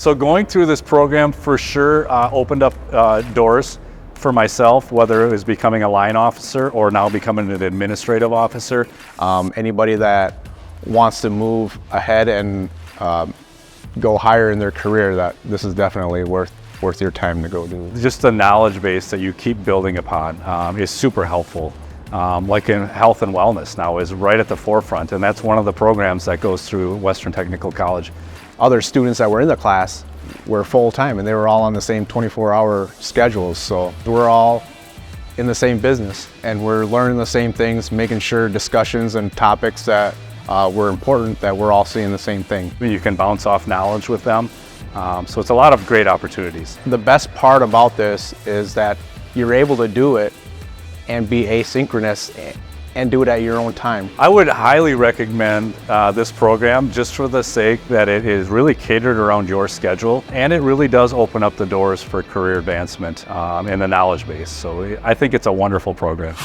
So going through this program for sure opened up doors for myself, whether it was becoming a line officer or now becoming an administrative officer. Anybody that wants to move ahead and go higher in their career, that this is definitely worth your time to go do. Just the knowledge base that you keep building upon is super helpful. Like in health and wellness now is right at the forefront, and that's one of the programs that goes through Western Technical College. Other students that were in the class were full-time, and they were all on the same 24-hour schedules, so we're all in the same business, and we're learning the same things, making sure discussions and topics that were important, that we're all seeing the same thing. You can bounce off knowledge with them, so it's a lot of great opportunities. The best part about this is that you're able to do it and be asynchronous and do it at your own time. I would highly recommend this program just for the sake that it is really catered around your schedule, and it really does open up the doors for career advancement in the knowledge base. So I think it's a wonderful program.